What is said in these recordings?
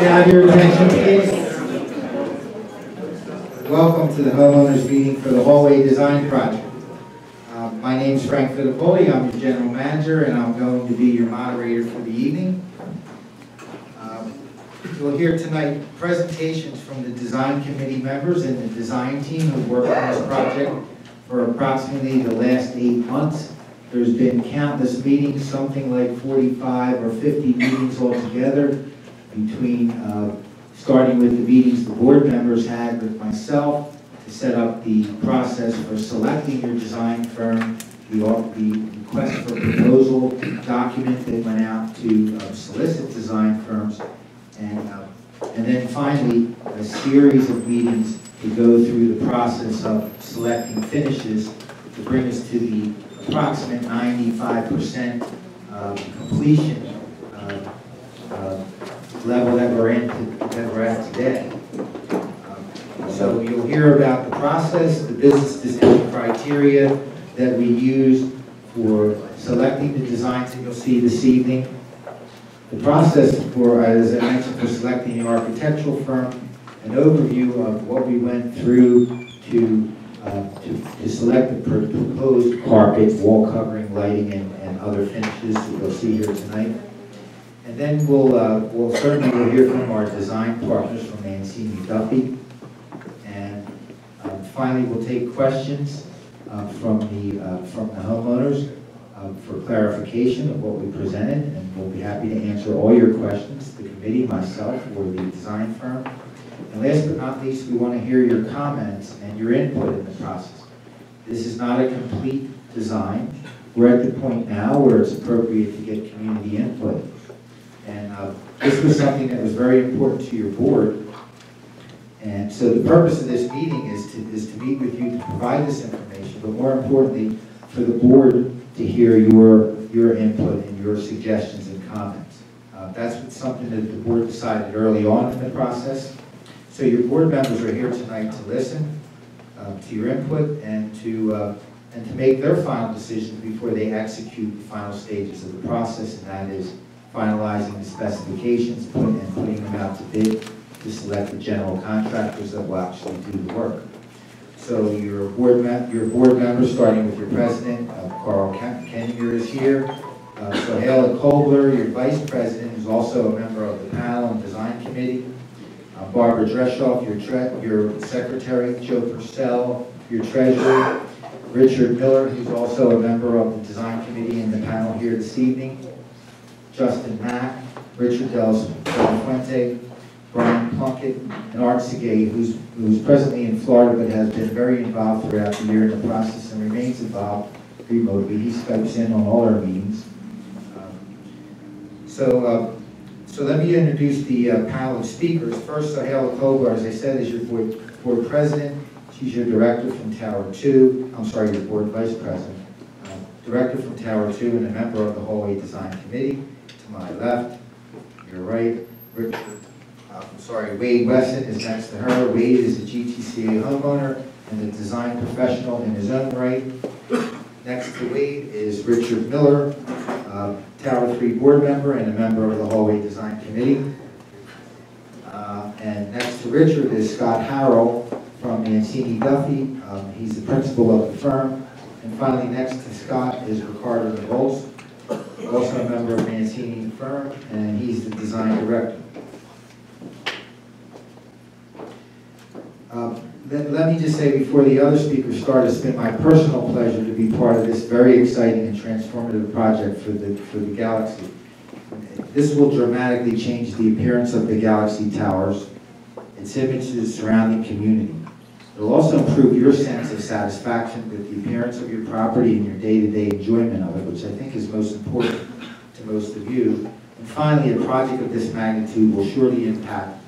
have your attention, please? Welcome to the homeowners meeting for the hallway design project. My name is Frank Fittipaldi. I'm your general manager, and I'm going to be your moderator for the evening. You'll hear tonight presentations from the design committee members and the design team who worked on this project for approximately the last 8 months. There's been countless meetings, something like 45 or 50 meetings altogether, between starting with the meetings the board members had with myself to set up the process for selecting your design firm, the request for proposal document that went out to solicit design firms, and then finally a series of meetings to go through the process of selecting finishes to bring us to the approximate 95% completion level that we're at today. So you'll hear about the process, the business decision criteria that we use for selecting the designs that you'll see this evening. The process for, as I mentioned, for selecting the architectural firm, an overview of what we went through to select the proposed carpet, wall covering, lighting, and other finishes that you'll see here tonight. And then we'll certainly hear from our design partners from Mancini Duffy. And finally, we'll take questions from the homeowners for clarification of what we presented, and we'll be happy to answer all your questions, the committee, myself, or the design firm. And last but not least, we want to hear your comments and your input in the process. This is not a complete design. We're at the point now where it's appropriate to get community input. And this was something that was very important to your board. And so the purpose of this meeting is to meet with you to provide this information, but more importantly, for the board to hear your input and your suggestions and comments. That's something that the board decided early on in the process. So your board members are here tonight to listen to your input and to make their final decisions before they execute the final stages of the process, and that is finalizing the specifications and putting them out to bid to select the general contractors that will actually do the work. So your board members, starting with your president, Carl Kenninger is here. Sohaila Kobler, your vice president, is also a member of the panel and design committee. Barbara Dreshoff, your secretary. Joe Purcell, your treasurer. Richard Miller, who's also a member of the design committee and the panel here this evening. Justin Mack, Richard Del Fuente, Brian Plunkett, and Art Segay, who's presently in Florida but has been very involved throughout the year in the process and remains involved remotely. He Skypes in on all our meetings. So let me introduce the panel of speakers. First, Sohaila Kobler, as I said, is your board president. She's your director from Tower 2. I'm sorry, your board vice president. Director from Tower 2 and a member of the Hallway Design Committee. To my left, your right, Wade Wesson is next to her. Wade is a GTCA homeowner and a design professional in his own right. Next to Wade is Richard Miller, Tower 3 board member and a member of the Hallway Design Committee. And next to Richard is Scott Harrell from Mancini Duffy. He's the principal of the firm. And finally, next to Scott is Ricardo Nivols, also a member of Mancini firm, and he's the design director. Let me just say before the other speakers start, it's been my personal pleasure to be part of this very exciting and transformative project for the Galaxy. This will dramatically change the appearance of the Galaxy Towers, its image to the surrounding community. It will also improve your sense of satisfaction with the appearance of your property and your day-to-day enjoyment of it, which I think is most important to most of you. And finally, a project of this magnitude will surely impact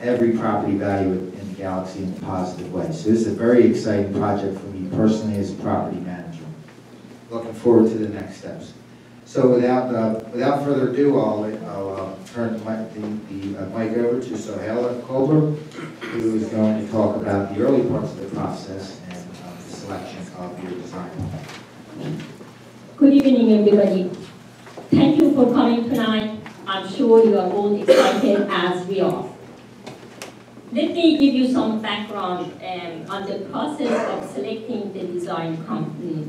every property value in the Galaxy in a positive way. So this is a very exciting project for me personally as a property manager. Looking forward to the next steps. So without further ado, I'll turn the mic over to Sohaila Kobler, who is going to talk about the early parts of the process and the selection of your design. Good evening, everybody. Thank you for coming tonight I'm sure you are all excited as we are. Let me give you some background on the process of selecting the design company.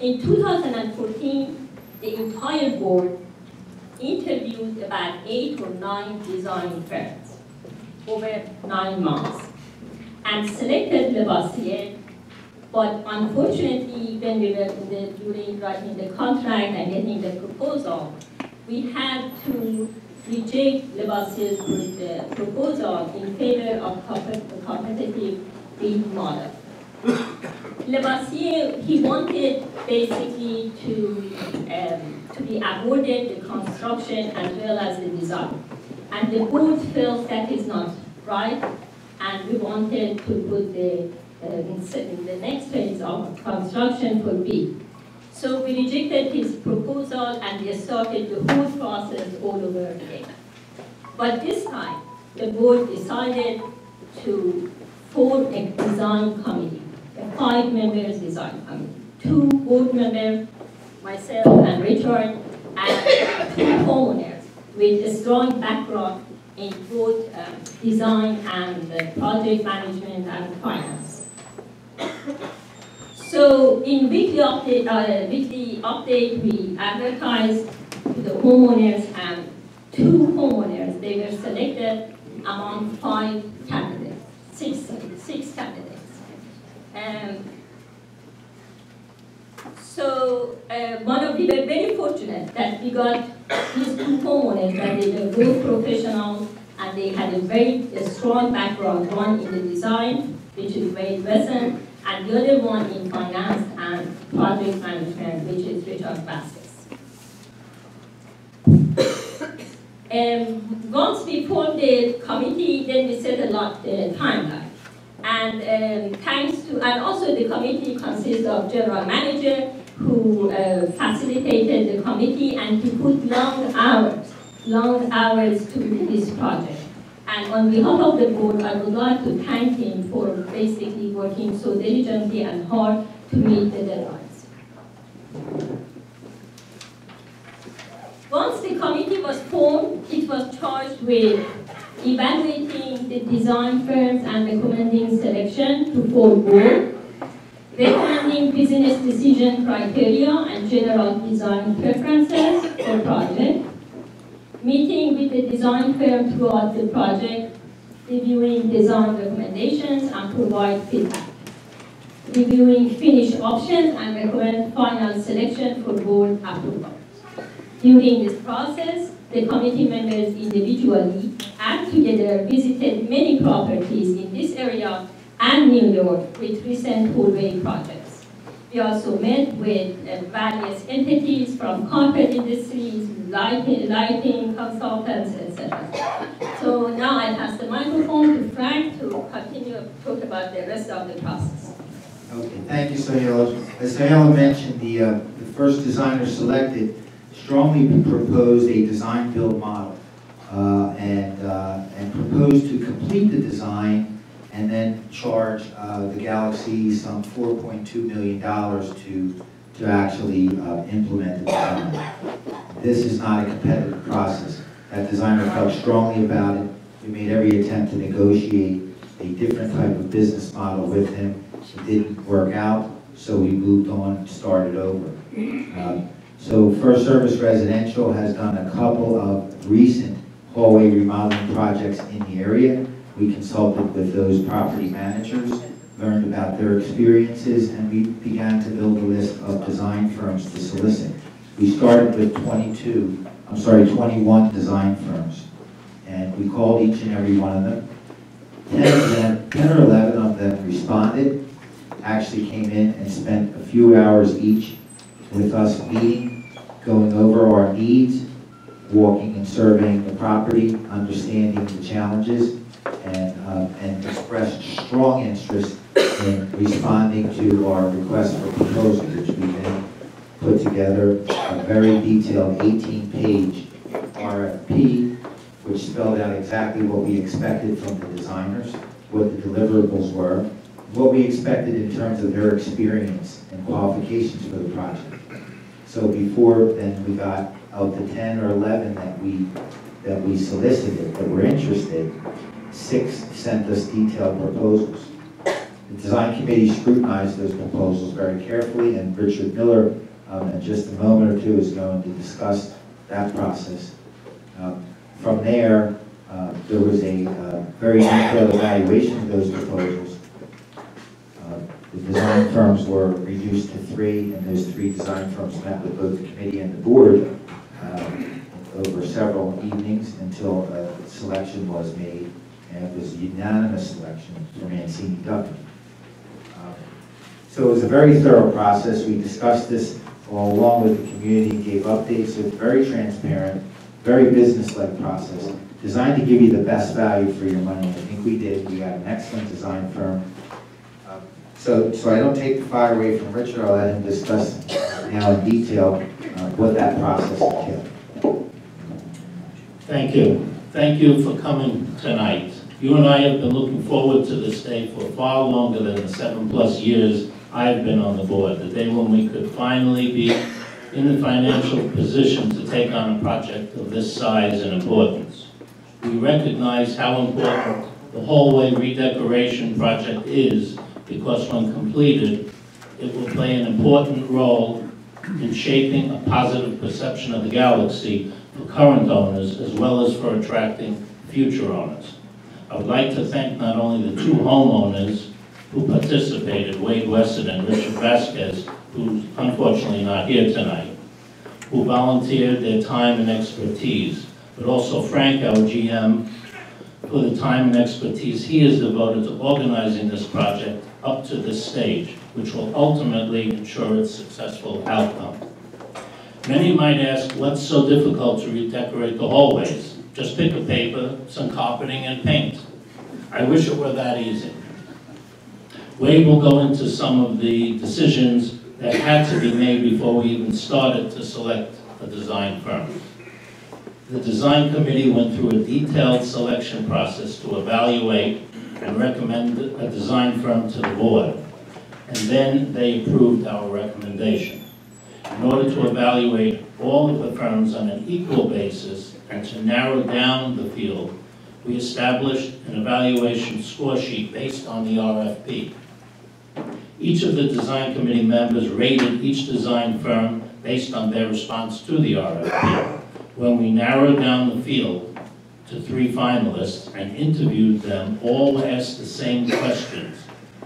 In 2014, the entire board interviewed about 8 or 9 design firms over 9 months and selected Lavoisier. But unfortunately, when we were during writing the contract and getting the proposal, we had to reject Lavoisier's proposal in favor of a competitive bid model. Lavoisier, he wanted basically to be awarded the construction as well as the design. And the board felt that is not right, and we wanted to put in the next phase of construction for bid. So we rejected his proposal and we started the whole process all over again. But this time, the board decided to form a design committee, a 5-member design committee. 2 board members, myself and Richard, and 2 homeowners with a strong background in both design and project management and finance. So in weekly update, we advertised to the homeowners, and 2 homeowners, they were selected among 5 candidates, 6 candidates. So we were very fortunate that we got these 2 homeowners, that they were both professionals and they had a very strong background, one in the design, which is Wade Wesson, and the other one in finance and project management, which is Richard Vasquez. Once we formed the committee, then we set a timeline. And and also the committee consists of general manager who facilitated the committee, and he put long hours to this project. And on behalf of the board, I would like to thank him for basically working so diligently and hard to meet the deadlines. Once the committee was formed, it was charged with evaluating the design firms and recommending selection to full board, recommending business decision criteria and general design preferences for project, meeting with the design firm throughout the project, reviewing design recommendations and provide feedback, reviewing finished options and recommend final selection for board approval. During this process, the committee members individually and together visited many properties in this area and New York with recent Tollway projects. We also met with various entities from carpet industries, lighting consultants, etc. So now I pass the microphone to Frank to continue to talk about the rest of the process. Okay, thank you, Sohaila. As Sohaila mentioned, the first designer selected strongly proposed a design-build model and proposed to complete the design and then charge the Galaxy some $4.2 million to actually implement the design. This is not a competitive process. That designer felt strongly about it. We made every attempt to negotiate a different type of business model with him. It didn't work out, so we moved on and started over. So First Service Residential has done a couple of recent hallway remodeling projects in the area. We consulted with those property managers, learned about their experiences, and we began to build a list of design firms to solicit. We started with 21 design firms, and we called each and every one of them. 10 or 11 of them responded, actually came in and spent a few hours each with us meeting, going over our needs, walking and surveying the property, understanding the challenges, and expressed strong interest in responding to our request for proposals, which we then put together a very detailed 18-page RFP, which spelled out exactly what we expected from the designers, what the deliverables were, what we expected in terms of their experience and qualifications for the project. So before then, we got of the 10 or 11 that we solicited, that were interested, 6 sent us detailed proposals. The design committee scrutinized those proposals very carefully, and Richard Miller, in just a moment or two, is going to discuss that process. From there, there was a very detailed evaluation of those proposals. The design firms were reduced to 3, and those 3 design firms met with both the committee and the board over several evenings until a selection was made, and it was a unanimous selection for Mancini Duffy. So it was a very thorough process. We discussed this all along with the community, gave updates. So it's very transparent, very business-led process, designed to give you the best value for your money. I think we did. We got an excellent design firm. So I don't take the fire away from Richard. I'll let him discuss now in detail what that process entailed. Thank you. Thank you for coming tonight. You and I have been looking forward to this day for far longer than the 7+ years I've been on the board, the day when we could finally be in the financial position to take on a project of this size and importance. We recognize how important the hallway redecoration project is, because when completed, it will play an important role in shaping a positive perception of the Galaxy for current owners, as well as for attracting future owners. I would like to thank not only the 2 homeowners who participated, Wade Weston and Richard Vasquez, who's unfortunately not here tonight, who volunteered their time and expertise, but also Frank, our GM, for the time and expertise he has devoted to organizing this project up to this stage, which will ultimately ensure its successful outcome. Many might ask, what's so difficult to redecorate the hallways? Just pick a paper, some carpeting, and paint. I wish it were that easy. Wade will go into some of the decisions that had to be made before we even started to select a design firm. The design committee went through a detailed selection process to evaluate and recommend a design firm to the board, and then they approved our recommendation. In order to evaluate all of the firms on an equal basis and to narrow down the field, we established an evaluation score sheet based on the RFP. Each of the design committee members rated each design firm based on their response to the RFP. When we narrowed down the field to 3 finalists and interviewed them, all asked the same questions.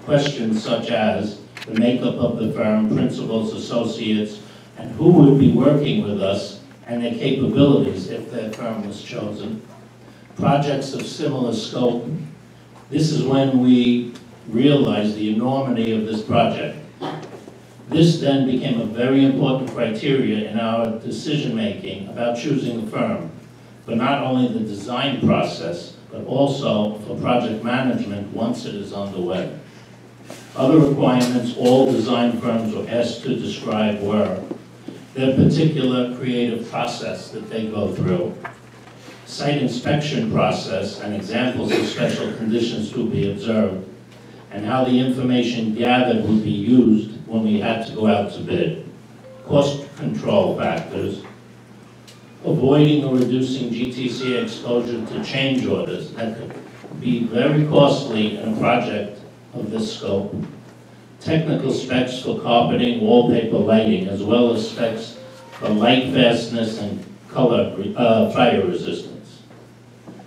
Questions such as the makeup of the firm, principals, associates, and who would be working with us and their capabilities if their firm was chosen. Projects of similar scope. This is when we realized the enormity of this project. This then became a very important criteria in our decision-making about choosing a firm, for not only the design process, but also for project management once it is underway. Other requirements all design firms were asked to describe were their particular creative process that they go through, site inspection process and examples of special conditions to be observed, and how the information gathered would be used when we had to go out to bid, cost control factors, avoiding or reducing GTC exposure to change orders that could be very costly in a project of this scope, technical specs for carpeting, wallpaper, lighting, as well as specs for light fastness and color fire resistance.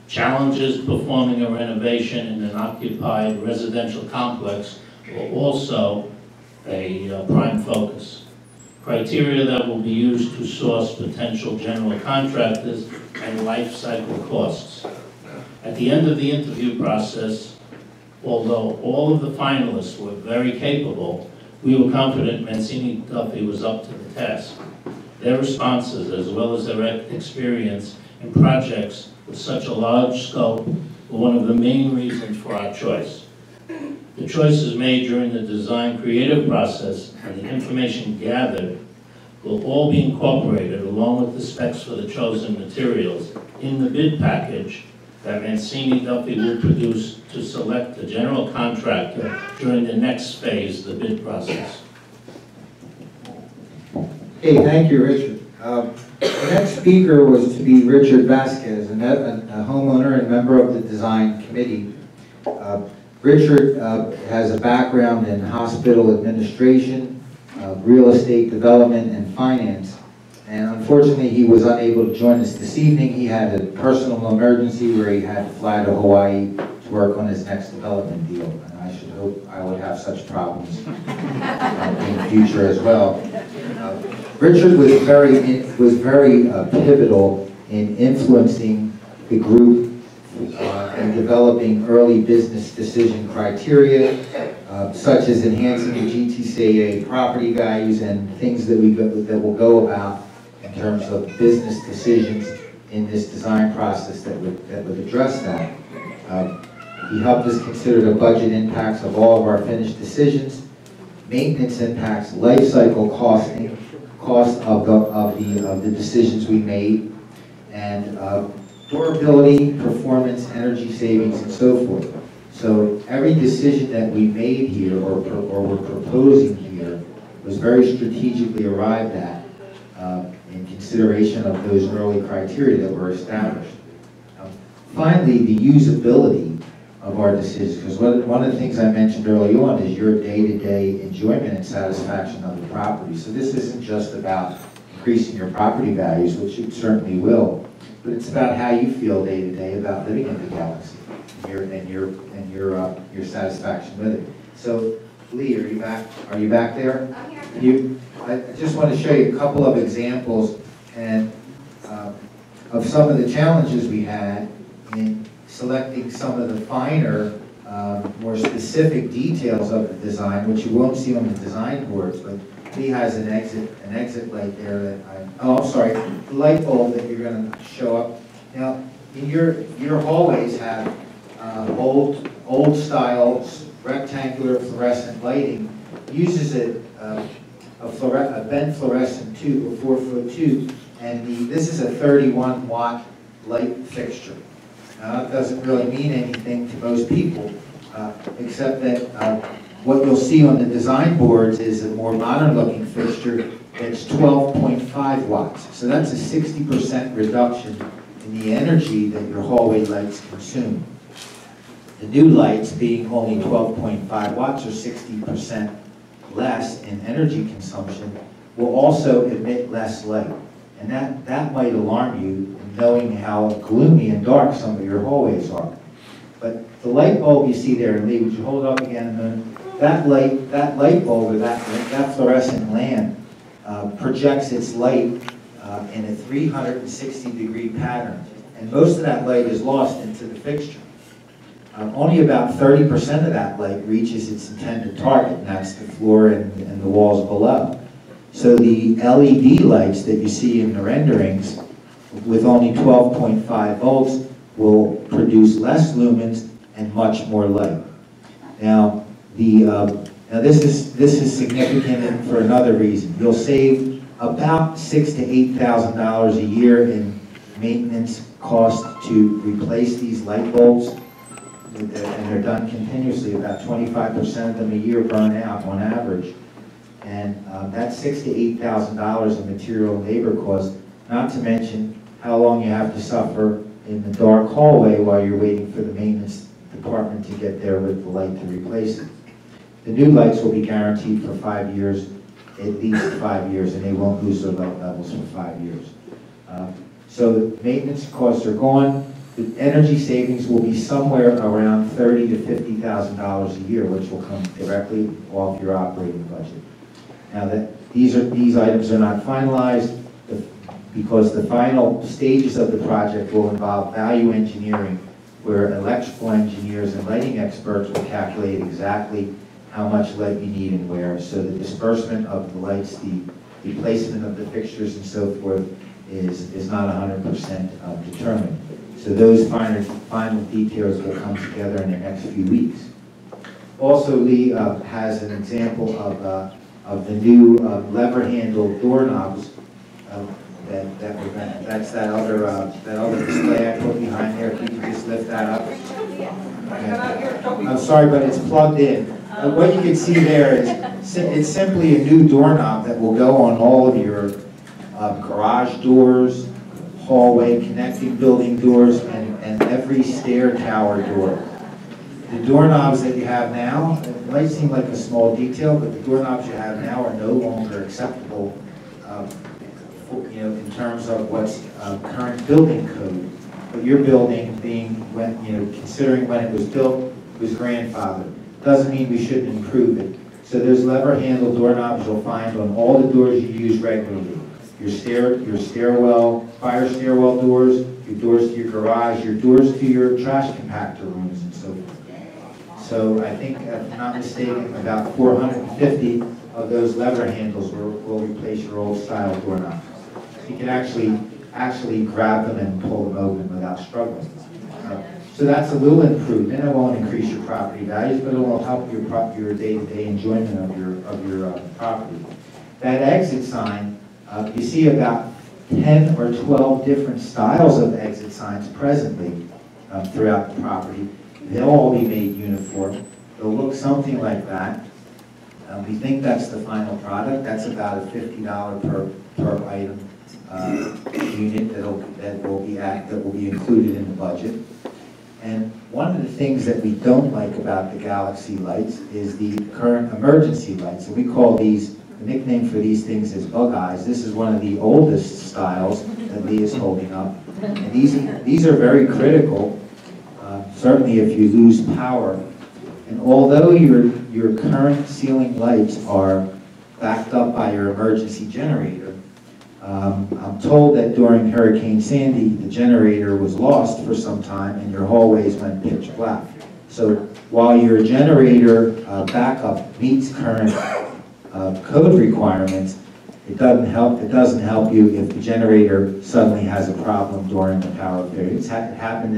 Challenges performing a renovation in an occupied residential complex were also a prime focus. Criteria that will be used to source potential general contractors and life cycle costs. At the end of the interview process, although all of the finalists were very capable, we were confident Mancini Duffy was up to the task. Their responses, as well as their experience in projects with such a large scope, were one of the main reasons for our choice. The choices made during the design creative process and the information gathered will all be incorporated along with the specs for the chosen materials in the bid package that Mancini Duffy will produce to select the general contractor during the next phase of the bid process. Hey, thank you, Richard. The next speaker was to be Richard Vasquez, a homeowner and member of the design committee. Richard has a background in hospital administration, real estate development, and finance. And unfortunately, he was unable to join us this evening. He had a personal emergency where he had to fly to Hawaii to work on his next development deal. And I should hope I would have such problems in the future as well. Richard was very pivotal in influencing the group in developing early business decision criteria, such as enhancing the GTCA property values and things that will go about in terms of business decisions in this design process that would address that. He helped us consider the budget impacts of all of our finished decisions, maintenance impacts, life cycle costing, cost of the decisions we made, and durability, performance, energy savings, and so forth. So every decision that we made here or we're proposing here was very strategically arrived at in consideration of those early criteria that were established. Finally, the usability of our decisions, because one of the things I mentioned early on is your day-to-day enjoyment and satisfaction of the property. So this isn't just about increasing your property values, which it certainly will, but it's about how you feel day-to-day about living in the Galaxy and your satisfaction with it. So, Lee, are you back? Are you back there? I'm here. I just want to show you a couple of examples and of some of the challenges we had in selecting some of the finer, more specific details of the design, which you won't see on the design boards, but Lee has an exit light there that I'm sorry, the light bulb that you're going to show up. Now, in your hallways have old style rectangular fluorescent lighting. Uses a bent fluorescent tube, a 4-foot tube, and this is a 31-watt light fixture. Now, that doesn't really mean anything to most people, except that what you'll see on the design boards is a more modern-looking fixture that's 12.5 watts. So that's a 60% reduction in the energy that your hallway lights consume. The new lights, being only 12.5 watts or 60% less in energy consumption, will also emit less light. And that might alarm you, knowing how gloomy and dark some of your hallways are. But the light bulb you see there, Lee, would you hold up again a minute? That light bulb, or that fluorescent lamp, projects its light in a 360-degree pattern. And most of that light is lost into the fixture. Only about 30% of that light reaches its intended target, and that's the floor and the walls below. So the LED lights that you see in the renderings, with only 12.5 volts, will produce less lumens and much more light. Now, this is significant for another reason. You'll save about $6,000 to $8,000 a year in maintenance cost to replace these light bulbs, and they're done continuously. About 25% of them a year burn out on average, and that's $6,000 to $8,000 in material and labor costs. Not to mention how long you have to suffer in the dark hallway while you're waiting for the maintenance department to get there with the light to replace it. The new lights will be guaranteed for 5 years, at least 5 years, and they won't lose their light levels for 5 years. So the maintenance costs are gone. The energy savings will be somewhere around $30,000 to $50,000 a year, which will come directly off your operating budget. Now these items are not finalized, because the final stages of the project will involve value engineering, where electrical engineers and lighting experts will calculate exactly how much light you need and where. So the disbursement of the lights, the replacement of the fixtures and so forth is not 100% determined. So those final details will come together in the next few weeks. Also, Lee has an example of the new lever-handled doorknobs. That's that other display I put behind there. If you can just lift that up. Okay. I'm sorry, but it's plugged in. What you can see there is it's simply a new doorknob that will go on all of your garage doors, hallway connecting building doors, and every stair tower door. The doorknobs that you have now, it might seem like a small detail, but the doorknobs you have now are no longer acceptable in terms of what's current building code. But your building being, considering when it was built, was grandfathered. Doesn't mean we shouldn't improve it. So there's lever handle doorknobs you'll find on all the doors you use regularly. Your stairwell, fire stairwell doors, your doors to your garage, your doors to your trash compactor rooms, and so forth. So I think, if I'm not mistaken, about 450 of those lever handles will replace your old style doorknobs. You can actually grab them and pull them open without struggling. So that's a little improvement. It won't increase your property values, but it will help your day-to-day enjoyment of your property. That exit sign, you see about 10 or 12 different styles of exit signs presently throughout the property. They'll all be made uniform. They'll look something like that. We think that's the final product. That's about a $50 per item unit that will be included in the budget. And one of the things that we don't like about the Galaxy lights is the current emergency lights. And we call these, the nickname for these things is bug eyes. This is one of the oldest styles that Lee is holding up. And these are very critical, certainly if you lose power. And although your current ceiling lights are backed up by your emergency generator, I'm told that during Hurricane Sandy, the generator was lost for some time and your hallways went pitch black. So while your generator backup meets current code requirements, it doesn't help you if the generator suddenly has a problem during the power period. It's happened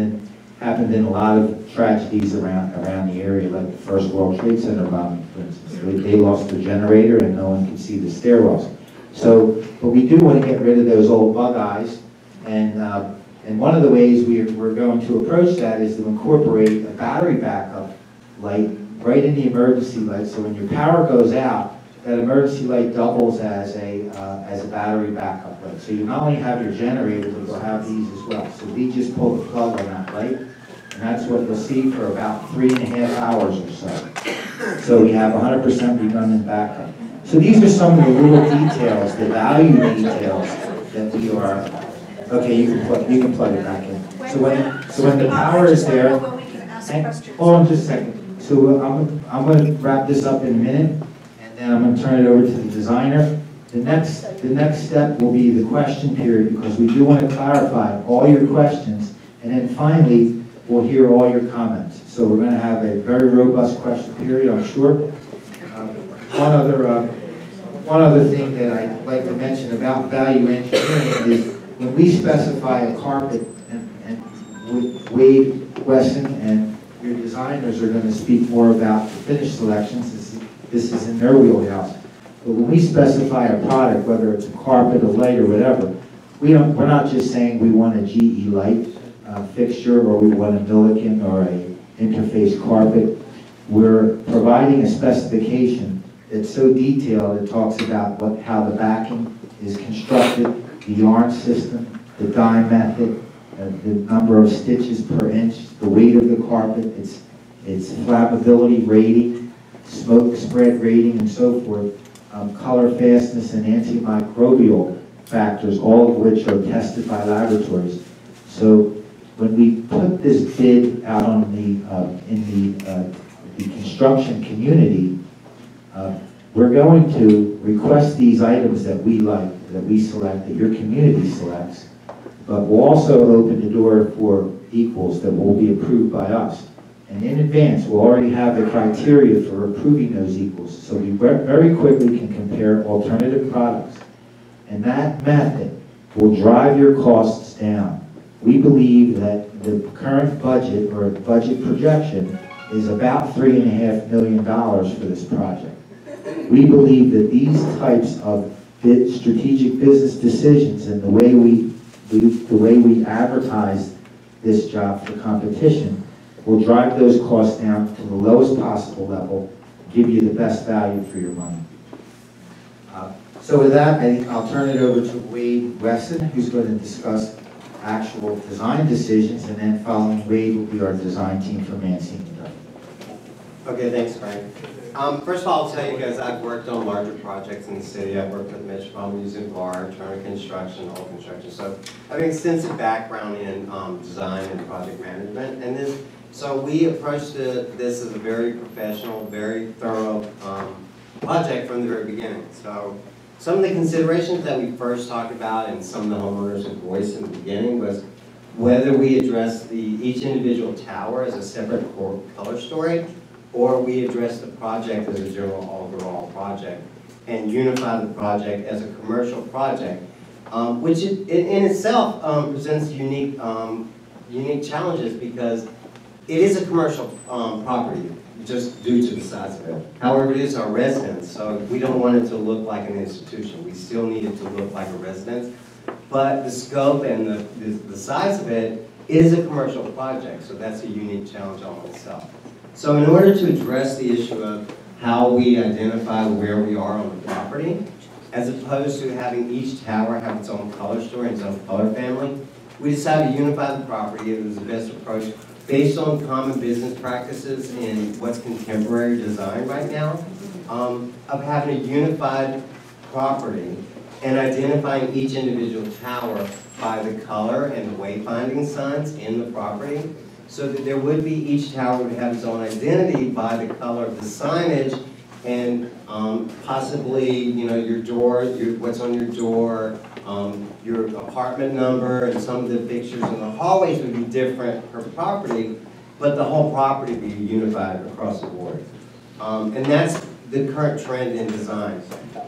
in a lot of tragedies around the area, like the First World Trade Center bombing, for instance. They lost their generator and no one could see the stairwells. So, but we do want to get rid of those old bug eyes, and one of the ways we're going to approach that is to incorporate a battery backup light right in the emergency light. So when your power goes out, that emergency light doubles as a battery backup light. So you not only have your generator, but you'll have these as well. So we just pull the plug on that light, and that's what you'll see for about 3.5 hours or so. So we have 100% redundant backup. So these are some of the little details, the value details that we are. Okay, you can plug it back in. So when the power is there, hold on just a second. So I'm going to wrap this up in a minute, and then I'm going to turn it over to the designer. The next step will be the question period, because we do want to clarify all your questions, and then finally we'll hear all your comments. So we're going to have a very robust question period, I'm sure. One other thing that I'd like to mention about value engineering is when we specify a carpet, and Wade Wesson and your designers are going to speak more about the finish selections. This is in their wheelhouse. But when we specify a product, whether it's a carpet, a light, or whatever, we're not just saying we want a GE light fixture, or we want a Milliken or a interface carpet. We're providing a specification that's so detailed. It talks about how the backing is constructed, the yarn system, the dye method, the number of stitches per inch, the weight of the carpet, its flammability rating, smoke spread rating, and so forth, color fastness and antimicrobial factors, all of which are tested by laboratories. So when we put this bid out on in the construction community, we're going to request these items that we like, that we select, that your community selects, but we'll also open the door for equals that will be approved by us. And in advance, we'll already have the criteria for approving those equals, so we very quickly can compare alternative products. And that method will drive your costs down. We believe that the current budget, or budget projection, is about $3.5 million for this project. We believe that these types of strategic business decisions and the way we advertise this job for competition will drive those costs down to the lowest possible level, give you the best value for your money. So with that, I'll turn it over to Wade Wesson, who's going to discuss actual design decisions, and then following Wade will be our design team for Mancini. Okay, thanks, Frank. First of all, I'll tell you guys, I've worked on larger projects in the city. I've worked with Metropolitan Museum of Art, Turner Construction, All Construction. So I have an extensive background in design and project management. And so we approached this as a very professional, very thorough project from the very beginning. So some of the considerations that we first talked about and some of the homeowners have voiced in the beginning was whether we address each individual tower as a separate color story, or we address the project as a general overall project and unify the project as a commercial project, which in itself presents unique challenges because it is a commercial property just due to the size of it. However, it is our residence, so we don't want it to look like an institution. We still need it to look like a residence, but the scope and the size of it is a commercial project, so that's a unique challenge all in itself. So in order to address the issue of how we identify where we are on the property, as opposed to having each tower have its own color story and its own color family, we decided to unify the property. It was the best approach based on common business practices in what's contemporary design right now, of having a unified property and identifying each individual tower by the color and the wayfinding signs in the property, so that there would be, each tower would have its own identity by the color of the signage and possibly, you know, your door, what's on your door, your apartment number, and some of the fixtures in the hallways would be different per property, but the whole property would be unified across the board. And that's the current trend in design.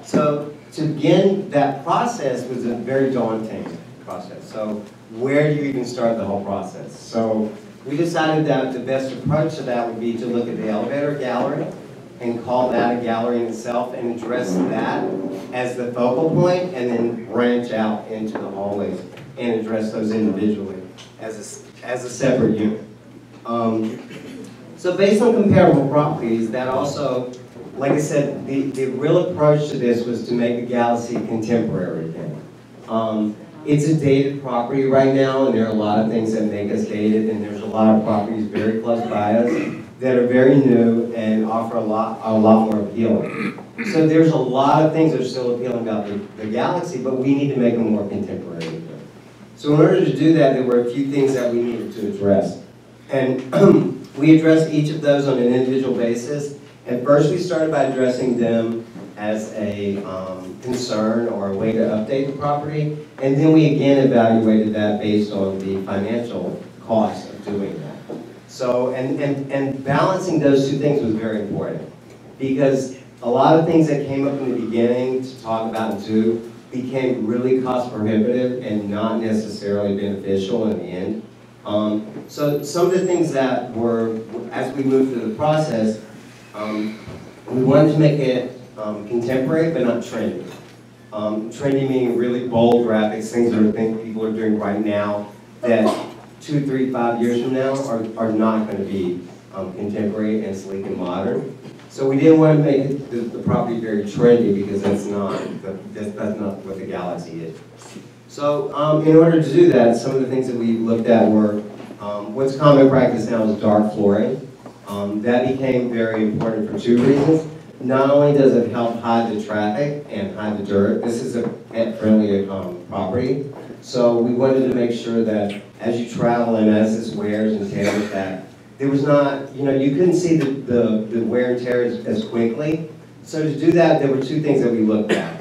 So to begin that process was a very daunting process. So where do you even start the whole process? So we decided that the best approach to that would be to look at the elevator gallery and call that a gallery in itself and address that as the focal point and then branch out into the hallways and address those individually as a separate unit. So based on comparable properties, that also, like I said, the real approach to this was to make the Galaxy contemporary again. It's a dated property right now, and there are a lot of things that make us dated, and there's a lot of properties very close by us that are very new and offer a lot more appeal. So there's a lot of things that are still appealing about the Galaxy, but we need to make them more contemporary. So in order to do that, there were a few things that we needed to address. And we addressed each of those on an individual basis. And first we started by addressing them as a concern or a way to update the property. And then we again evaluated that based on the financial cost of doing that. So, and balancing those two things was very important, because a lot of things that came up in the beginning to talk about and do became really cost prohibitive and not necessarily beneficial in the end. So some of the things that were, as we moved through the process, we wanted to make it contemporary but not trendy. Trendy meaning really bold graphics, things that people are doing right now that 2, 3, 5 years from now are not going to be contemporary and sleek and modern. So we didn't want to make the property very trendy, because that's not what the Galaxy is. So in order to do that, some of the things that we looked at were what's common practice now is dark flooring. That became very important for two reasons. Not only does it help hide the traffic and hide the dirt, this is a pet-friendly property. So we wanted to make sure that as you travel and as this wears and tears, that there was not, you couldn't see the wear and tear as quickly. So to do that, there were two things that we looked at.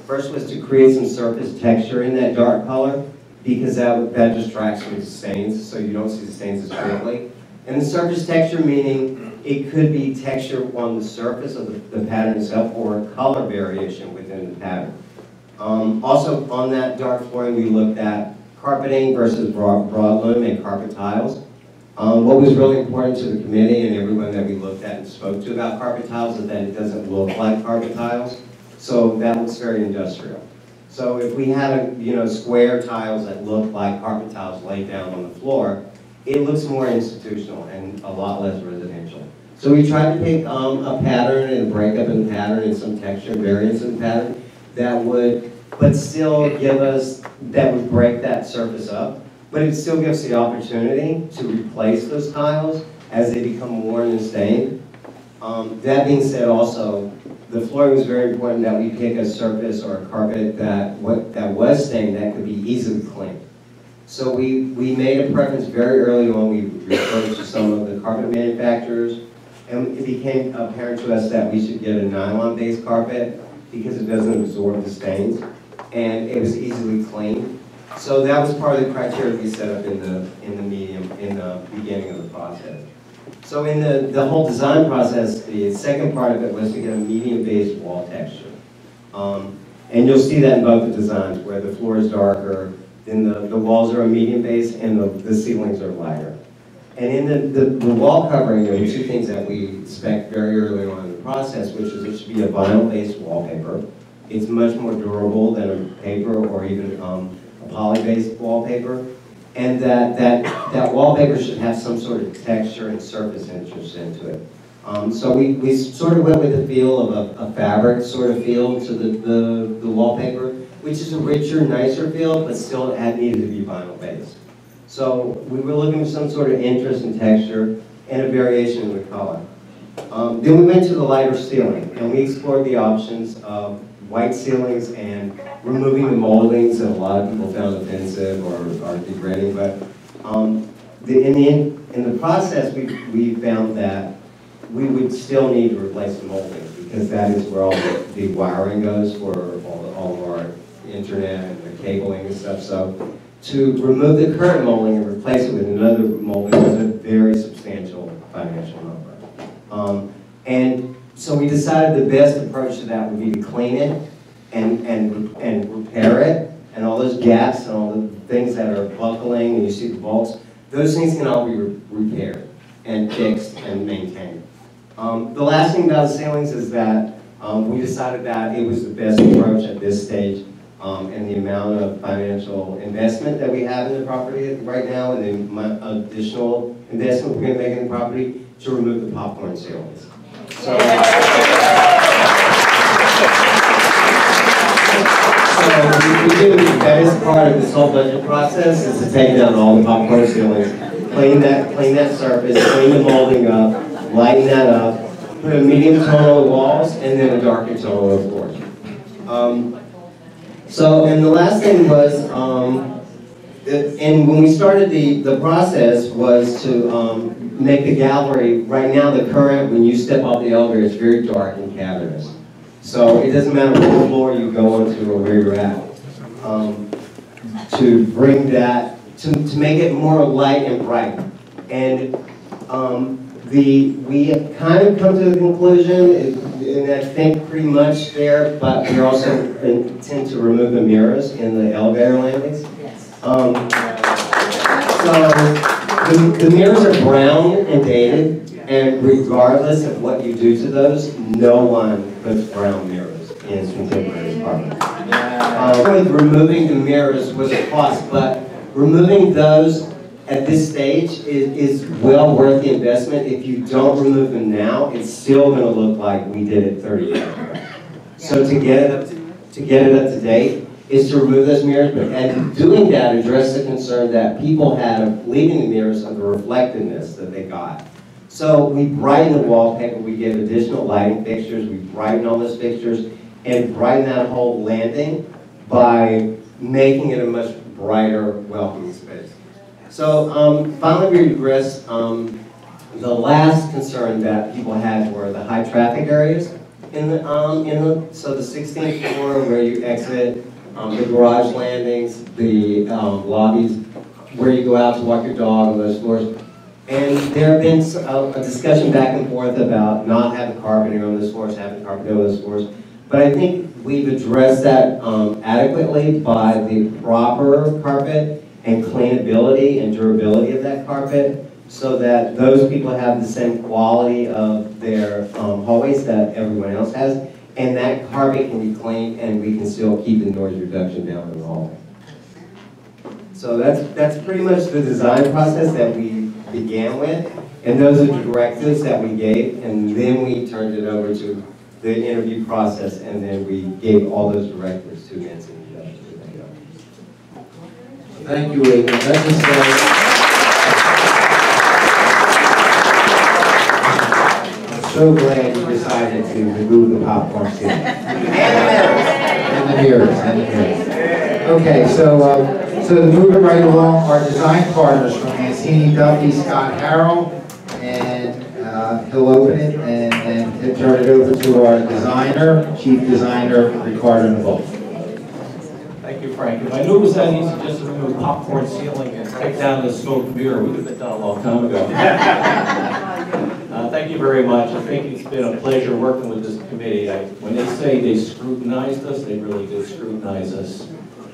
First was to create some surface texture in that dark color, because that distracts from the stains, so you don't see the stains as quickly. And the surface texture meaning it could be texture on the surface of the pattern itself, or a color variation within the pattern. Also on that dark flooring, we looked at carpeting versus broadloom and carpet tiles. What was really important to the committee and everyone that we looked at and spoke to about carpet tiles is that it doesn't look like carpet tiles. So that looks very industrial. So if we had square tiles that look like carpet tiles laid down on the floor, it looks more institutional and a lot less residential. So we tried to pick a pattern and a breakup in the pattern and some texture and variance in the pattern. that would, but still give us, that would break that surface up, but it still gives the opportunity to replace those tiles as they become worn and stained. That being said also, the flooring was very important that we pick a surface or a carpet that was stained that could be easily cleaned. So we made a preference very early on. We referred to some of the carpet manufacturers, and it became apparent to us that we should get a nylon-based carpet because it doesn't absorb the stains, and it was easily cleaned. So that was part of the criteria we set up in the beginning of the process. So in the whole design process, the second part of it was to get a medium-based wall texture. And you'll see that in both the designs, where the floor is darker, then the walls are a medium base, and the ceilings are lighter. And in the wall covering, there were two things that we spec'd very early on in the process, which is it should be a vinyl-based wallpaper. It's much more durable than a paper or even a poly-based wallpaper. And that wallpaper should have some sort of texture and surface interest into it. So we sort of went with the feel of a fabric sort of feel to the wallpaper, which is a richer, nicer feel, but still it needed to be vinyl-based. So we were looking for some sort of interest and texture and a variation in the color. Then we went to the lighter ceiling, and we explored the options of white ceilings and removing the moldings that a lot of people found offensive or degrading. But in the process, we found that we would still need to replace the moldings because that is where all the wiring goes for all of our internet and the cabling and stuff. So to remove the current molding and replace it with another molding was a very substantial financial number. And so we decided the best approach to that would be to clean it and repair it, and all those gaps and all the things that are buckling and you see the bolts, those things can all be repaired and fixed and maintained. The last thing about the ceilings is that we decided that it was the best approach at this stage and the amount of financial investment that we have in the property right now and the additional investment we're going to make in the property to remove the popcorn ceilings. So that is part of this whole budget process, is to take down all the popcorn ceilings, clean that surface, clean the molding up, lighten that up, put a medium tone on the walls, and then a darker tone on the floor. And the last thing was, and when we started the process was to make the gallery, right now the current, when you step off the elevator, it's very dark and cavernous. So it doesn't matter what floor you go onto or where you're at. To bring that, to make it more light and bright. And we have kind of come to the conclusion, and I think pretty much there, but we also intend to remove the mirrors in the elevator landings. So the mirrors are brown and dated, and regardless of what you do to those, no one puts brown mirrors in contemporary apartments. With removing the mirrors was a cost, but removing those at this stage is well worth the investment. If you don't remove them now, it's still going to look like we did it 30 years ago. So to get it up to date is to remove those mirrors, but and doing that address the concern that people had of leaving the mirrors of the reflectiveness that they got. So we brighten the wallpaper, we get additional lighting fixtures, we brighten all those fixtures, and brighten that whole landing by making it a much brighter, welcoming space. So finally we addressed the last concern that people had were the high traffic areas so the 16th floor where you exit, the garage landings, the lobbies, where you go out to walk your dog on those floors. And there have been a discussion back and forth about not having carpeting on those floors, having carpeting on those floors. But I think we've addressed that adequately by the proper carpet and cleanability and durability of that carpet, so that those people have the same quality of their hallways that everyone else has, and that carpet can be cleaned and we can still keep the noise reduction down in the hallway. So that's pretty much the design process that we began with, and those are the directives that we gave, and then we turned it over to the interview process, and then we gave all those directives to Mancini Duff. Thank you, Aidan. Let's just I'm so glad you decided to remove the popcorn ceiling. And the mirrors. Okay, so to move it right along, our design partners from Mancini Duffy, Scott Harrell, and he'll open it and then turn it over to our designer, chief designer, Ricardo Navarro. Thank you, Frank. If I knew it was that easy just to remove popcorn ceiling and take down the smoke mirror, we could have been done a long time ago. Thank you very much. I think it's been a pleasure working with this committee. When they say they scrutinized us, they really did scrutinize us.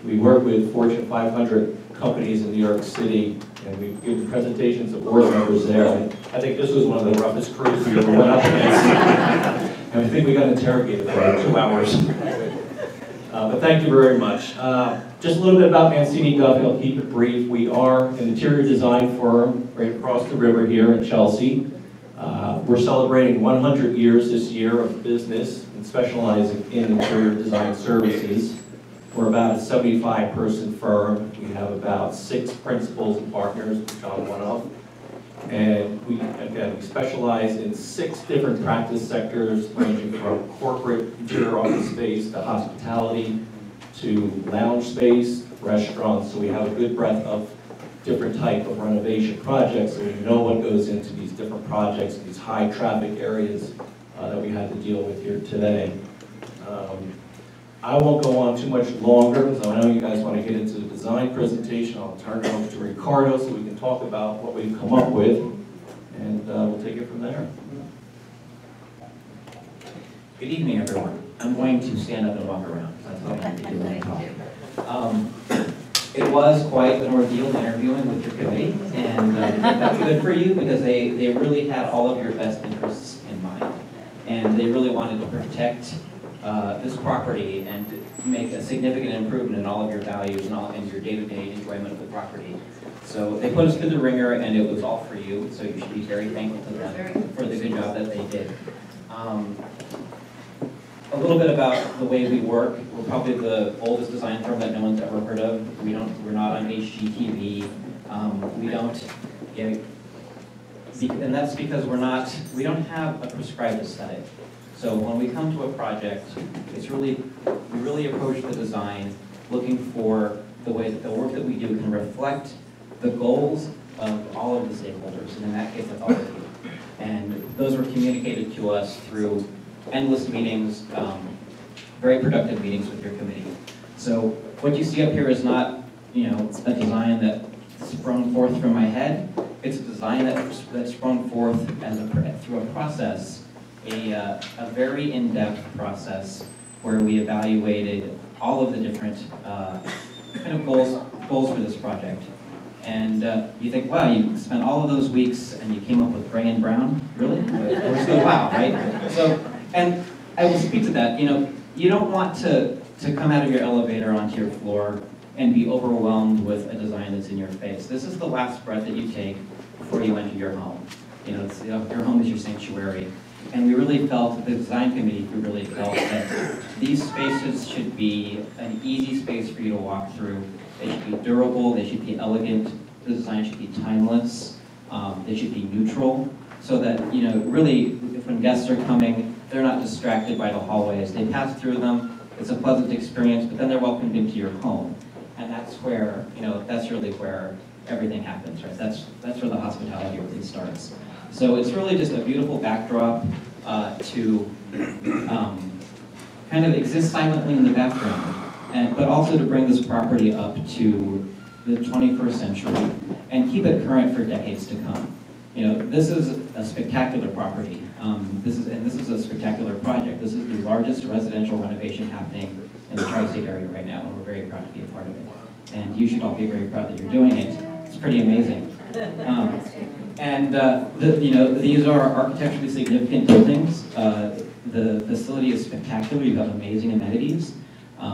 We work with Fortune 500 companies in New York City, and we give presentations to board members there. I think this was one of the roughest crews we ever went up against. And I think we got interrogated for about 2 hours. But thank you very much. Just a little bit about Mancini Duffy. I'll keep it brief. We are an interior design firm right across the river here in Chelsea. We're celebrating 100 years this year of business and specializing in interior design services. We're about a 75-person firm. We have about 6 principals and partners, which I'm one of. And we specialize in 6 different practice sectors, ranging from corporate interior office space to hospitality to lounge space, restaurants. So we have a good breadth of different type of renovation projects, so we know what goes into these different projects, these high traffic areas that we had to deal with here today. I won't go on too much longer, because I know you guys want to get into the design presentation. I'll turn it over to Ricardo so we can talk about what we've come up with, and we'll take it from there. Good evening, everyone. I'm going to stand up and walk around, because that's what I need to do when I talk. It was quite an ordeal interviewing with your committee, and that's good for you, because they really had all of your best interests in mind. And they really wanted to protect this property and make a significant improvement in all of your values and your day-to-day enjoyment of the property. So they put us through the ringer, and it was all for you, so you should be very thankful to them for the good job that they did. A little bit about the way we work. We're probably the oldest design firm that no one's ever heard of. We're not on HGTV. And that's because we don't have a prescribed aesthetic. So when we come to a project, we really approach the design looking for the way that the work that we do can reflect the goals of all of the stakeholders, and in that case, that's all of you. And those were communicated to us through endless meetings, very productive meetings with your committee. So what you see up here is not, a design that sprung forth from my head. It's a design that sprung forth through a process, a very in-depth process where we evaluated all of the different kind of goals for this project. And you think, wow, you spent all of those weeks and you came up with gray and brown? Really? We're still wow, right? So, and I will speak to that. You don't want to come out of your elevator onto your floor and be overwhelmed with a design that's in your face. This is the last breath that you take before you enter your home. Your home is your sanctuary. And we really felt, the design committee really felt that these spaces should be an easy space for you to walk through. They should be durable, they should be elegant, the design should be timeless, they should be neutral, so that, really, when guests are coming, they're not distracted by the hallways. They pass through them, it's a pleasant experience, but then they're welcomed into your home. And that's where, that's really where everything happens, right? That's where the hospitality really starts. So it's really just a beautiful backdrop to kind of exist silently in the background, but also to bring this property up to the 21st century and keep it current for decades to come. This is a spectacular property. This is a spectacular project. This is the largest residential renovation happening in the Tri-State area right now, and we're very proud to be a part of it. And you should all be very proud that you're doing it. It's pretty amazing. These are architecturally significant buildings. The facility is spectacular. You have amazing amenities.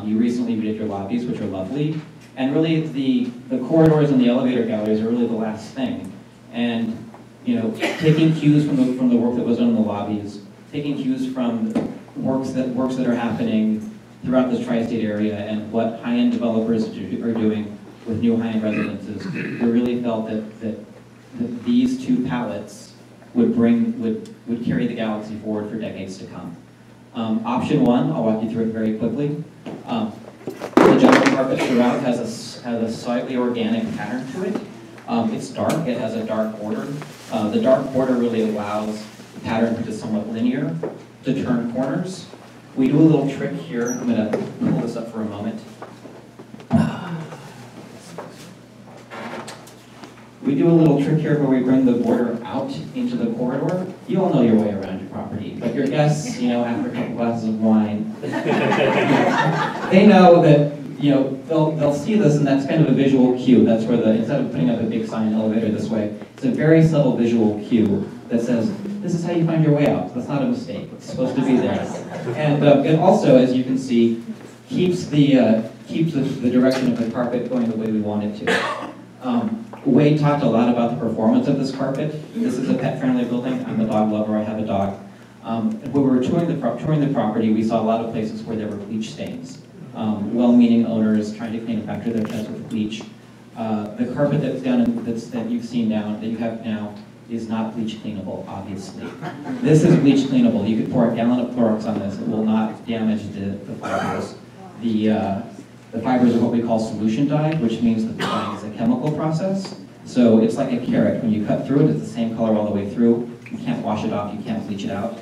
You recently redid your lobbies, which are lovely. And really, the corridors and the elevator galleries are really the last thing. And taking cues from the work that was done in the lobbies, taking cues from works that are happening throughout this tri-state area and what high-end developers are doing with new high-end residences, we really felt that these two palettes would carry the Galaxy forward for decades to come. Option one, I'll walk you through it very quickly. The jungle carpet throughout has a slightly organic pattern to it. It's dark, it has a dark border. The dark border really allows the pattern to be somewhat linear, to turn corners. We do a little trick here. I'm going to pull this up for a moment. We do a little trick here where we bring the border out into the corridor. You all know your way around your property, but your guests, after a couple glasses of wine, they know that, they'll see this, and that's kind of a visual cue. That's where instead of putting up a big sign elevator this way, it's a very subtle visual cue that says, this is how you find your way out. That's not a mistake. It's supposed to be there. And it also, as you can see, keeps the direction of the carpet going the way we want it to. Wade talked a lot about the performance of this carpet. This is a pet-friendly building. I'm a dog lover. I have a dog. When we were touring the property, we saw a lot of places where there were bleach stains. Well-meaning owners trying to clean up after their pets with bleach. The carpet that you've seen that you have now is not bleach cleanable, obviously. This is bleach cleanable. You could pour a gallon of Clorox on this. It will not damage the fibers. The fibers are what we call solution dyed, which means that the dyeing is a chemical process. So it's like a carrot. When you cut through it, it's the same color all the way through. You can't wash it off, you can't bleach it out.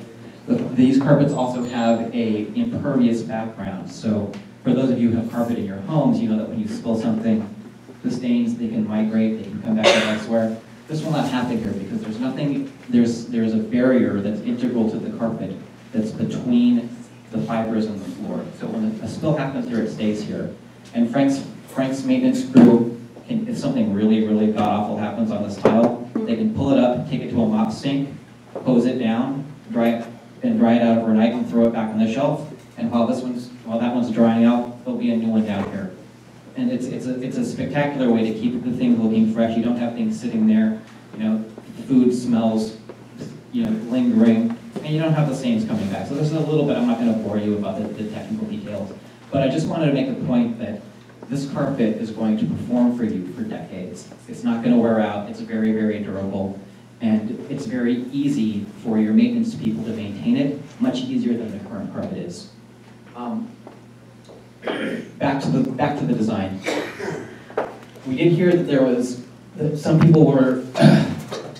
These carpets also have a impervious background. So for those of you who have carpet in your homes, you know that when you spill something, the stains, they can migrate, they can come back elsewhere. This will not happen here because there's a barrier that's integral to the carpet that's between the fibers and the floor. So when a spill happens here, it stays here. And Frank's maintenance crew, if something really, really god-awful happens on this tile, they can pull it up, take it to a mop sink, hose it down, dry it out overnight and throw it back on the shelf. And while that one's drying out, there'll be a new one down here. And it's a spectacular way to keep the thing looking fresh. You don't have things sitting there, food smells, lingering, and you don't have the stains coming back. So this is a little bit, I'm not going to bore you about the technical details, but I just wanted to make the point that this carpet is going to perform for you for decades. It's not going to wear out. It's very, very durable, and it's very easy for your maintenance people to maintain it, much easier than the current carpet is. Back to the design. We did hear that some people were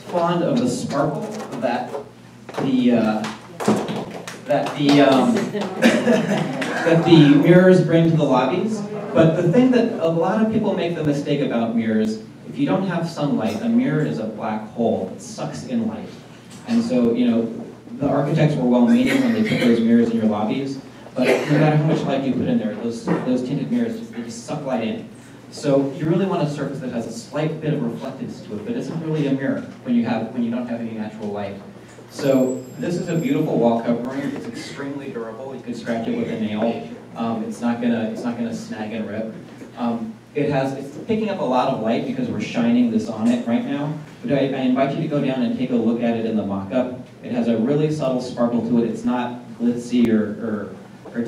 fond of the sparkle that the mirrors bring to the lobbies. But the thing that a lot of people make the mistake about mirrors, if you don't have sunlight, a mirror is a black hole. It sucks in light. And so, the architects were well-meaning when they put those mirrors in your lobbies, but no matter how much light you put in there, those tinted mirrors, they just suck light in. So you really want a surface that has a slight bit of reflectiveness to it, but isn't really a mirror when you don't have any natural light. So this is a beautiful wall covering. It's extremely durable. You could scratch it with a nail. It's not gonna snag and rip. It's picking up a lot of light because we're shining this on it right now. But I invite you to go down and take a look at it in the mock-up. It has a really subtle sparkle to it. It's not glitzy or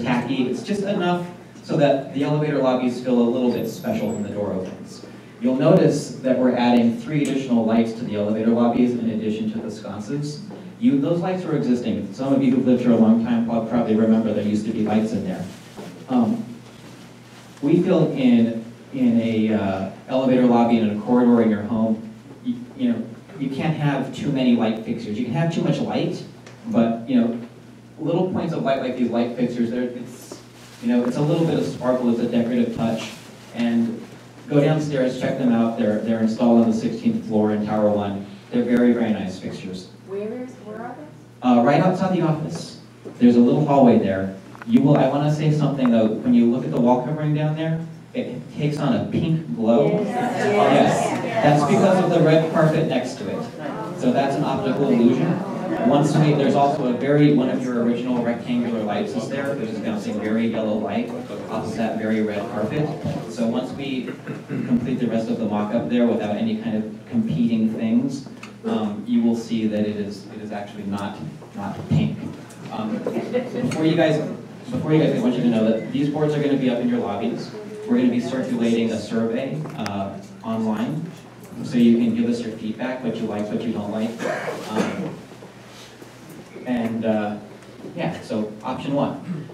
tacky. It's just enough so that the elevator lobbies feel a little bit special when the door opens. You'll notice that we're adding 3 additional lights to the elevator lobbies in addition to the sconces. Those lights were existing. Some of you who've lived here a long time probably remember there used to be lights in there. We feel in a elevator lobby and in a corridor in your home, you can't have too many light fixtures. You can have too much light, but little points of light like these light fixtures, it's a little bit of sparkle, it's a decorative touch. And go downstairs, check them out. They're installed on the 16th floor in Tower 1. They're very, very nice fixtures. Where are they? Right outside the office. There's a little hallway there. I want to say something though. When you look at the wall covering down there, it takes on a pink glow. Yes. That's because of the red carpet next to it. So that's an optical illusion. There's also one of your original rectangular lights is there, which is bouncing very yellow light off of that very red carpet. So once we complete the rest of the mock-up there without any kind of competing things, you will see that it is actually not pink. Before you guys, I want you to know that these boards are going to be up in your lobbies. We're going to be circulating a survey online, so you can give us your feedback, what you like, what you don't like. Yeah, so option one.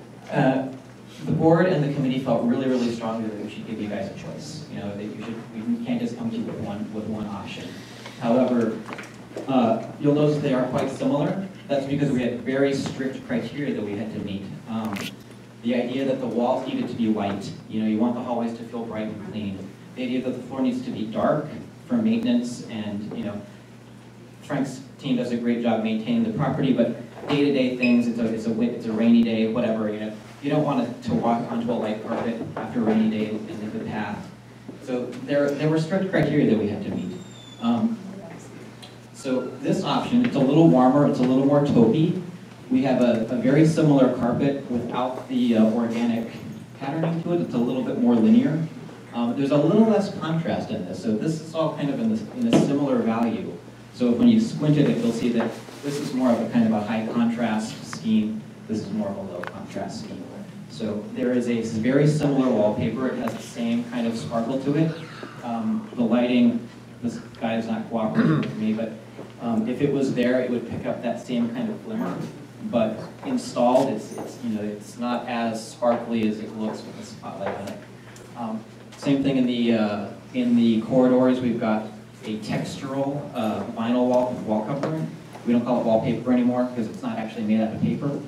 The board and the committee felt really, really strongly that we should give you guys a choice. You know, that you can't just come to you with one option. However, you'll notice they are quite similar. That's because we had very strict criteria that we had to meet. The idea that the walls needed to be white. You know, you want the hallways to feel bright and clean. The idea that the floor needs to be dark for maintenance, and you know, Frank's team does a great job maintaining the property, but day-to-day things, it's a rainy day, whatever, you know, you don't want to walk onto a light carpet after a rainy day in the path. So there were strict criteria that we had to meet. So this option, it's a little warmer, it's a little more taupey. We have a very similar carpet without the organic patterning to it. It's a little bit more linear. There's a little less contrast in this, so this is all kind of in a similar value. So when you squint at it, you'll see that this is more of a kind of a high contrast scheme. This is more of a low contrast scheme. So there is a very similar wallpaper. It has the same kind of sparkle to it. The lighting, this guy is not cooperating with me, but if it was there, it would pick up that same kind of glimmer. But installed, it's not as sparkly as it looks with the spotlight on it. Same thing in the corridors. We've got a textural vinyl wall covering. We don't call it wallpaper anymore because it's not actually made out of paper.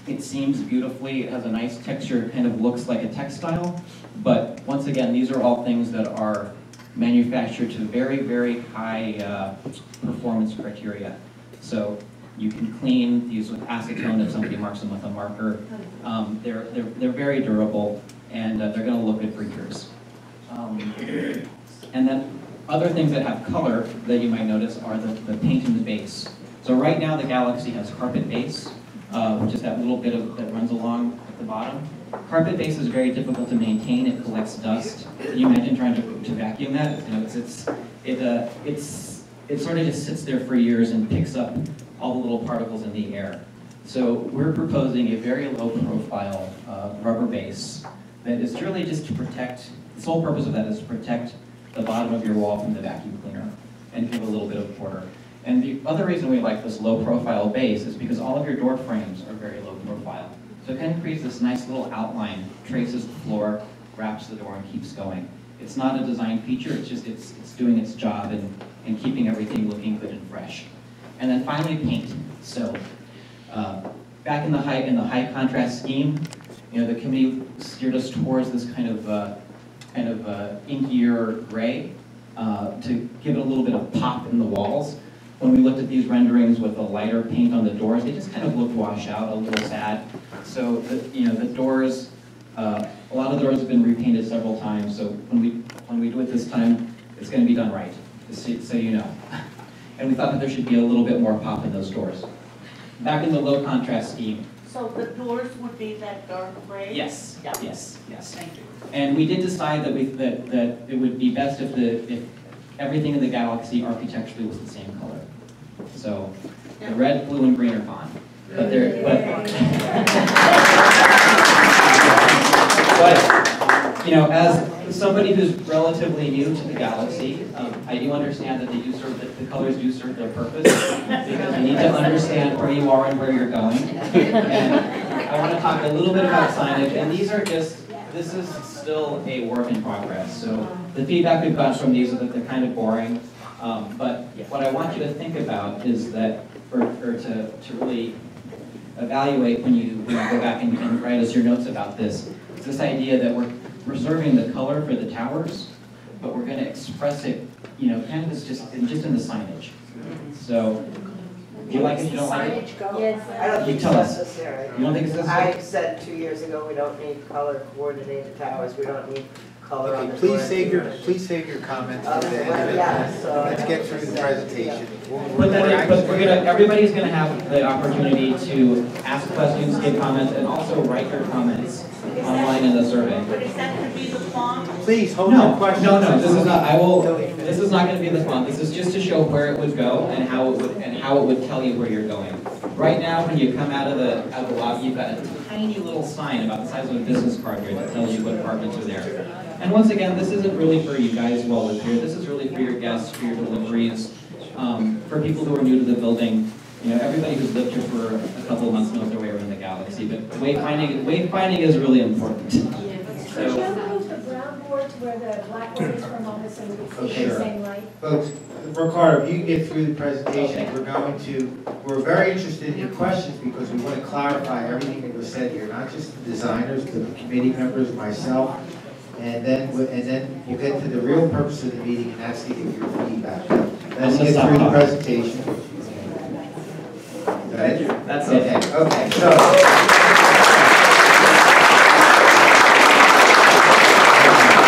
It seams beautifully. It has a nice texture. It kind of looks like a textile. But once again, these are all things that are manufactured to very, very high performance criteria. So you can clean these with acetone if somebody marks them with a marker. They're very durable, and they're going to look good for years. And then other things that have color that you might notice are the paint in the base. So right now the Galaxy has carpet base, which is that little bit that runs along at the bottom. Carpet base is very difficult to maintain. It collects dust. Can you imagine trying to vacuum that? You know, it sort of just sits there for years and picks up all the little particles in the air. So we're proposing a very low profile rubber base that is really just to protect, the sole purpose of that is to protect the bottom of your wall from the vacuum cleaner and give a little bit of border. And the other reason we like this low profile base is because all of your door frames are very low profile. So it kind of creates this nice little outline, traces the floor, wraps the door, and keeps going. It's not a design feature, it's doing its job and keeping everything looking good and fresh. And then finally, paint. So back in the high contrast scheme, you know, the committee steered us towards this kind of inkier gray to give it a little bit of pop in the walls. When we looked at these renderings with a lighter paint on the doors, they just kind of looked washed out, a little sad. So the doors, a lot of the doors have been repainted several times. So when we do it this time, it's going to be done right, so you know. And we thought that there should be a little bit more pop in those doors. Back in the low contrast scheme. So the doors would be that dark gray? Yes, Yeah. yes. Thank you. And we did decide that it would be best if everything in the Galaxy architecturally was the same color. So the red, blue, and green are gone. But you know, as somebody who's relatively new to the Galaxy, I do understand that they do the colors do serve their purpose, because you need to understand where you are and where you're going. And I want to talk a little bit about signage, and this is still a work in progress. So the feedback we've gotten from these is that they're kind of boring. But what I want you to think about is that, or to really evaluate when you go back and write us your notes about this, is this idea that we're reserving the color for the towers, but we're going to express it, you know, kind of just in the signage. So, do you like it? You don't like it? Yes. I don't think it's necessary. You don't think it's necessary? I said 2 years ago, we don't need color coordinated towers, we don't need color on Okay, the please save your comments for the end of it. Yeah, so Let's get through the presentation. But everybody's going to have the opportunity to ask questions, give comments, and also write your comments online in the survey. But is that going to be the font? Please hold your questions. No, this is not. This is not going to be the font. This is just to show where it would go and how it would tell you where you're going. Right now, when you come out of the lobby, you've got a tiny little sign about the size of a business card here that tells you what apartments are there. And once again, this isn't really for you guys while we're here. This is really for your guests, for your deliveries, for people who are new to the building. You know, everybody who's lived here for a couple of months knows their way around the galaxy, but wayfinding is really important. Could you move the brown board to where the black board is for a moment so we can see the Sure. same light? Folks, Ricardo, if you can get through the presentation, we're very interested in your questions because we want to clarify everything that was said here, not just the designers, but the committee members, myself, and then we'll get to the real purpose of the meeting, and that's to get your feedback. Let's get through the presentation. Is that it? That's it. Okay, so.